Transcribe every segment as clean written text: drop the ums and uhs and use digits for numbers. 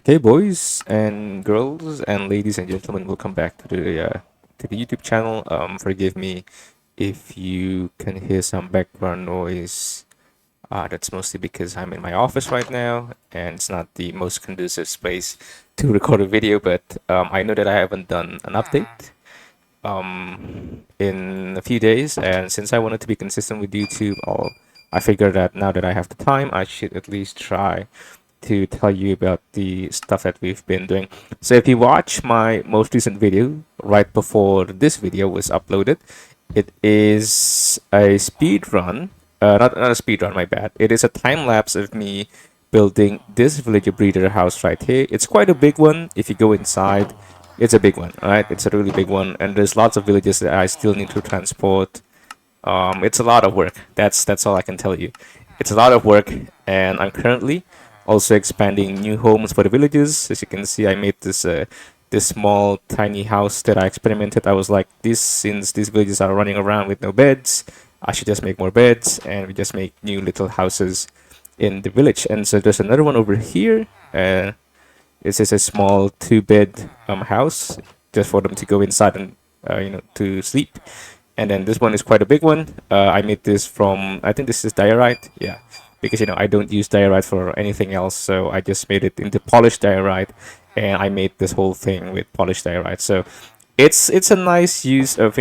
Okay, boys and girls and ladies and gentlemen, welcome back to the YouTube channel. Forgive me if you can hear some background noise. That's mostly because I'm in my office right now, and it's not the most conducive space to record a video. But I know that I haven't done an update in a few days, and since I wanted to be consistent with YouTube, I figured that now that I have the time, I should at least try to tell you about the stuff that we've been doing. So if you watch my most recent video right before this video was uploaded, it is a speed run. Not a speed run, my bad. It is a time lapse of me building this villager breeder house right here. It's quite a big one. If you go inside, it's a big one, right? It's a really big one, and there's lots of villages that I still need to transport. It's a lot of work. That's all I can tell you. It's a lot of work, and I'm currently also expanding new homes for the villages. As you can see, I made this small tiny house that I experimented. I was like, this since these villages are running around with no beds, I should just make more beds, and we just make new little houses in the village. And so there's another one over here. This is a small two-bed house just for them to go inside and to sleep. And then this one is quite a big one. I made this from, I think this is diorite. Yeah, because I don't use diorite for anything else, so I just made it into polished diorite, and I made this whole thing with polished diorite. So it's a nice use of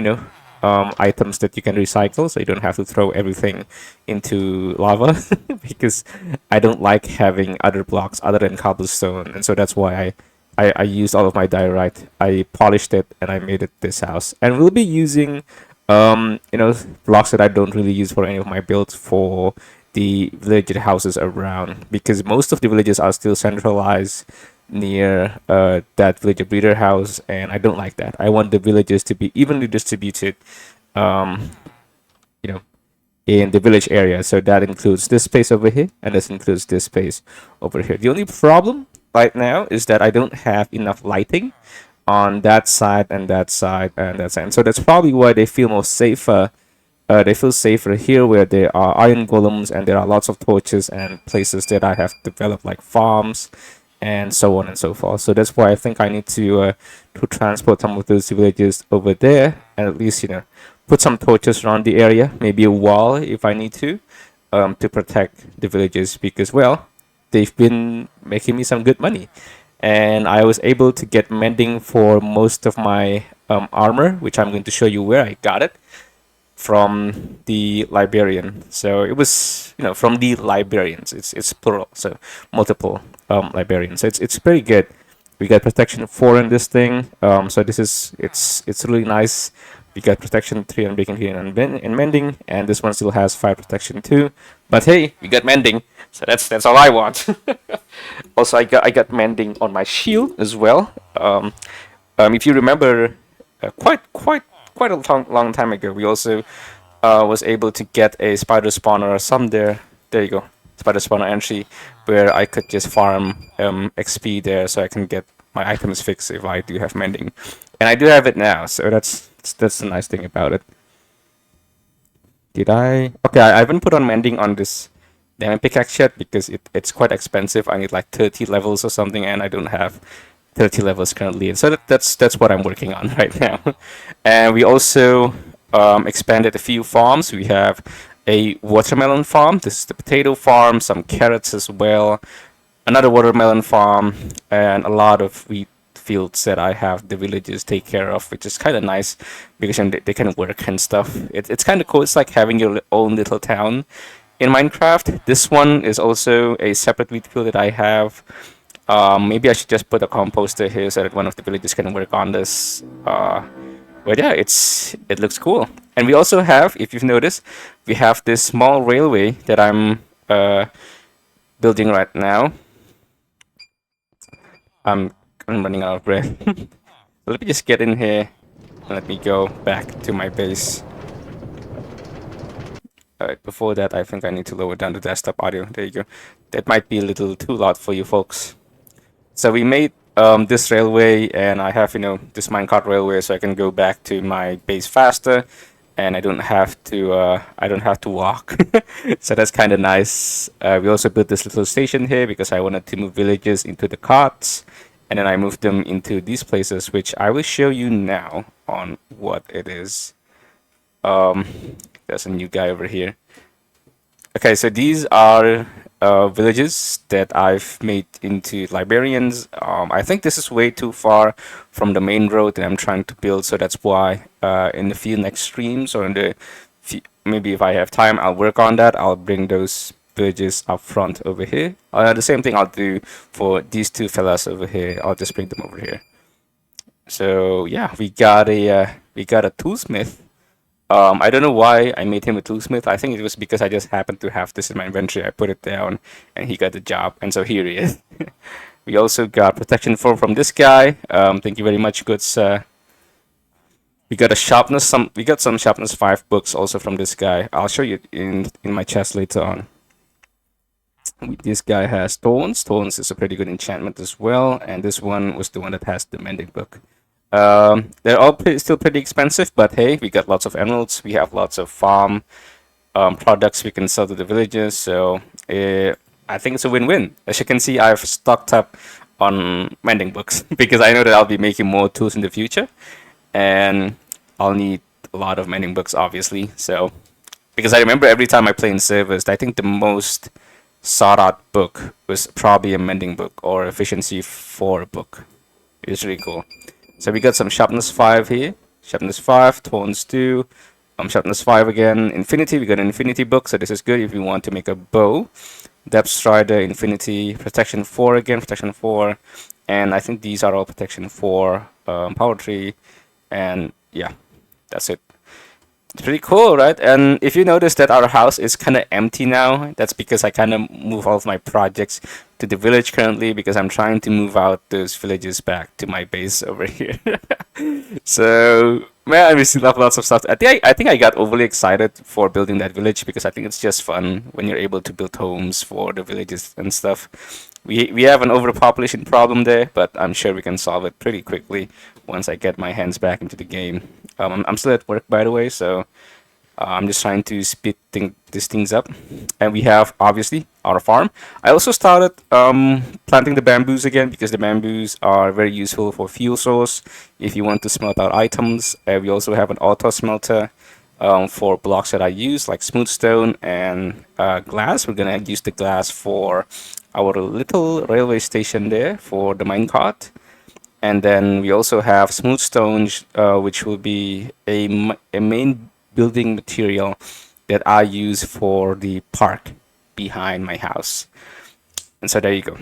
items that you can recycle, so you don't have to throw everything into lava because I don't like having other blocks other than cobblestone, and so that's why I used all of my diorite. I polished it and I made it this house, and we'll be using blocks that I don't really use for any of my builds for the village houses around, because most of the villages are still centralized near that villager breeder house, and I don't like that. I want the villages to be evenly distributed, um, you know, in the village area. So that includes this space over here, and this includes this space over here. The only problem right now is that I don't have enough lighting on that side and that side and that side. And so that's probably why they feel more safer. They feel safer here where there are iron golems and there are lots of torches and places that I have developed like farms and so on and so forth. So that's why I think I need to transport some of those villages over there, and at least put some torches around the area, maybe a wall if I need to protect the villages, because well, they've been making me some good money, and I was able to get mending for most of my armor, which I'm going to show you where I got it from the librarian. So it was from the librarians. It's plural, so multiple librarians. So it's pretty good. We got protection 4 in this thing. So this is it's really nice. We got protection 3 on breaking, 3 and mending, and this one still has 5 protection 2. But hey, we got mending, so that's all I want. Also, I got mending on my shield as well. If you remember, quite a long time ago, we also was able to get a spider spawner or some there. There you go, spider spawner entry, where I could just farm XP there, so I can get my items fixed if I do have mending, and I do have it now. So that's the nice thing about it. Did I? Okay, I haven't put on mending on this diamond pickaxe yet because it's quite expensive. I need like 30 levels or something, and I don't have 30 levels currently. And so that's what I'm working on right now. And we also expanded a few farms. We have a watermelon farm. This is the potato farm, some carrots as well, another watermelon farm, and a lot of wheat fields that I have the villagers take care of, which is kind of nice because they can work and stuff. It's kind of cool. It's like having your own little town in Minecraft. This one is also a separate wheat field that I have. Maybe I should just put a composter here so that one of the villagers can work on this. But yeah, it looks cool. And we also have, if you've noticed, we have this small railway that I'm building right now. I'm running out of breath. Let me just get in here and let me go back to my base. Alright, before that, I think I need to lower down the desktop audio. There you go. That might be a little too loud for you folks. So we made this railway, and I have this minecart railway, so I can go back to my base faster. and I don't have to walk. So that's kind of nice. We also built this little station here because I wanted to move villages into the carts, and then I moved them into these places, which I will show you now on what it is. Um, there's a new guy over here. Okay, so these are villages that I've made into librarians. I think this is way too far from the main road that I'm trying to build, so that's why in the few next streams or in the maybe if I have time, I'll work on that. I'll bring those villages up front over here. The same thing I'll do for these two fellas over here. I'll just bring them over here. So yeah, we got a toolsmith. I don't know why I made him a toolsmith. I think it was because I just happened to have this in my inventory. I put it down, and he got the job, and so here he is. We also got protection 4 from this guy. Thank you very much, goods. We got a sharpness. We got some sharpness 5 books also from this guy. I'll show you in my chest later on. This guy has thorns. Thorns is a pretty good enchantment as well, and this one was the one that has the mending book. They're all still pretty expensive, but hey, we got lots of emeralds. We have lots of farm products we can sell to the villagers. So I think it's a win-win. As you can see, I've stocked up on mending books because I know that I'll be making more tools in the future, and I'll need a lot of mending books, obviously. So because I remember every time I play in servers, I think the most sought out book was probably a mending book or efficiency 4 book. It's really cool. So we got some sharpness 5 here. Sharpness 5, thorns 2, sharpness 5 again. Infinity, we got an infinity book, so this is good if you want to make a bow. Depth strider, infinity, protection 4 again, protection 4. And I think these are all protection 4, power tree, and yeah, that's it. It's pretty cool, right? And if you notice that our house is kind of empty now, that's because I kind of move all of my projects to the village currently because I'm trying to move out those villages back to my base over here. So, man, we still have lots of stuff. I think I got overly excited for building that village because I think it's just fun when you're able to build homes for the villages and stuff. We have an overpopulation problem there, but I'm sure we can solve it pretty quickly once I get my hands back into the game. I'm still at work, by the way, so I'm just trying to speed these things up. And we have, obviously, our farm. I also started planting the bamboos again because the bamboos are very useful for fuel source if you want to smelt out items. We also have an auto smelter for blocks that I use, like smooth stone and glass. We're going to use the glass for our little railway station there for the minecart. And then we also have smooth stones, which will be a main building material that I use for the park behind my house. And so there you go.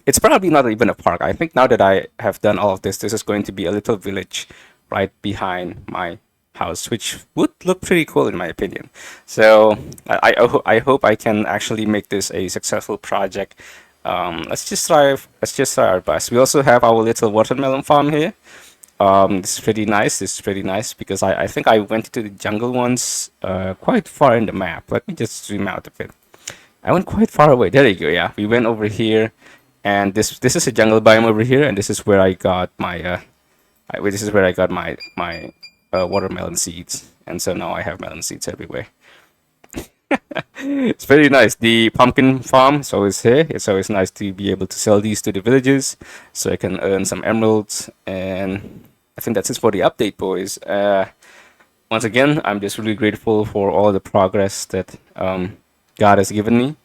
It's probably not even a park. I think now that I have done all of this, this is going to be a little village right behind my house, which would look pretty cool in my opinion. So I hope I can actually make this a successful project. Let's just try our best. We also have our little watermelon farm here. This is pretty nice. This is pretty nice because I think I went to the jungle once, quite far in the map. Let me just zoom out a bit. I went quite far away. There you go. Yeah, we went over here, and this is a jungle biome over here, and this is where I got my this is where I got my watermelon seeds, and so now I have melon seeds everywhere. It's very nice. The pumpkin farm is always here. It's always nice to be able to sell these to the villagers so I can earn some emeralds. And I think that's it for the update, boys. Once again, I'm just really grateful for all the progress that God has given me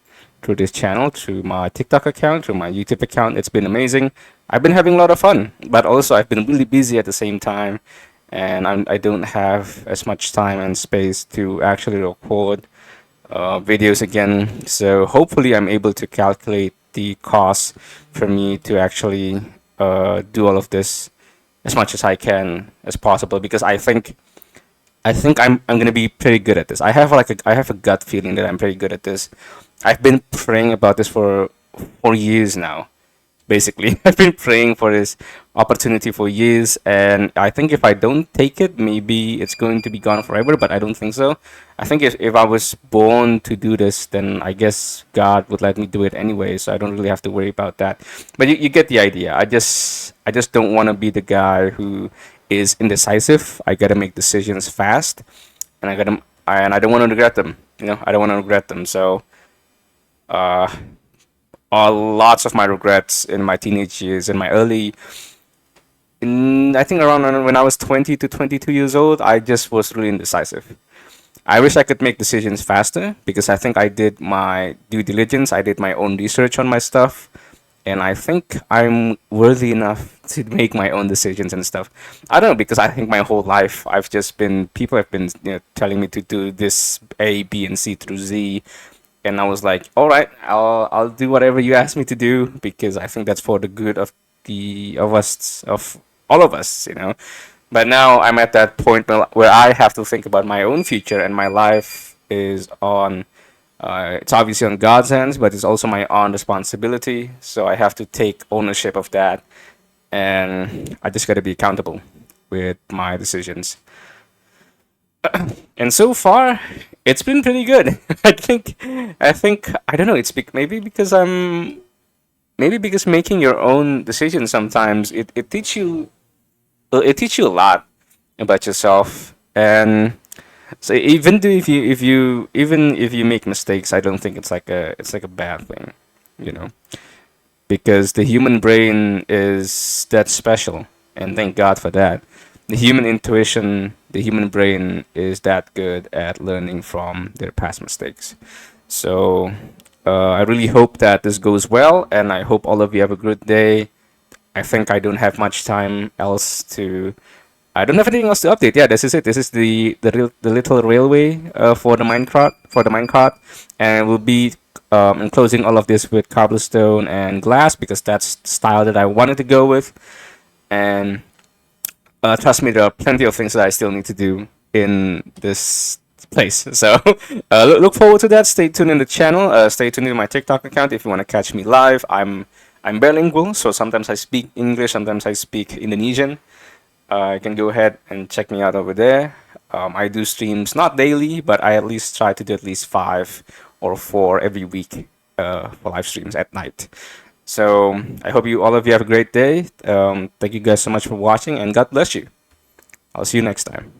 through this channel, through my TikTok account, through my YouTube account. It's been amazing. I've been having a lot of fun, but also I've been really busy at the same time. And I don't have as much time and space to actually record videos again. So hopefully I'm able to calculate the cost for me to actually do all of this as much as I can as possible because I think I'm gonna be pretty good at this. I have a gut feeling that I'm pretty good at this. I've been praying about this for years now. Basically, I've been praying for this opportunity for years, and I think if I don't take it, maybe it's going to be gone forever, but I don't think so. I think if I was born to do this, then I guess God would let me do it anyway, so I don't really have to worry about that. But you get the idea. I just don't want to be the guy who is indecisive. I gotta make decisions fast, and I don't want to regret them. I don't want to regret them. So, uh, lots of my regrets in my teenage years, in my early, I think around when I was 20 to 22 years old, I just was really indecisive. I wish I could make decisions faster because I think I did my due diligence. I did my own research on my stuff, and I think I'm worthy enough to make my own decisions and stuff. I don't know, because I think my whole life I've just been people have been telling me to do this A, B, and C through Z, and I was like, all right, I'll do whatever you ask me to do because I think that's for the good of of all of us. But now I'm at that point where I have to think about my own future, and my life is on. It's obviously on God's hands, but it's also my own responsibility. So I have to take ownership of that, and I just got to be accountable with my decisions. And so far, it's been pretty good. I don't know. Maybe because making your own decisions sometimes it teach you a lot about yourself. And so even if you make mistakes, I don't think it's like a bad thing, you know, because the human brain is that special, and thank God for that. The human brain is that good at learning from their past mistakes. So I really hope that this goes well, and I hope all of you have a good day. I think I don't have much time else to. I don't have anything else to update. Yeah, this is it. This is the little railway for the minecart, and we'll be enclosing all of this with cobblestone and glass because that's the style that I wanted to go with. And trust me, there are plenty of things that I still need to do in this place. So look forward to that. Stay tuned in the channel. Stay tuned in my TikTok account if you want to catch me live. I'm bilingual, so sometimes I speak English, sometimes I speak Indonesian. You can go ahead and check me out over there. I do streams not daily, but I at least try to do at least 5 or 4 every week for live streams at night. So I hope all of you have a great day. Thank you guys so much for watching, and God bless you. I'll see you next time.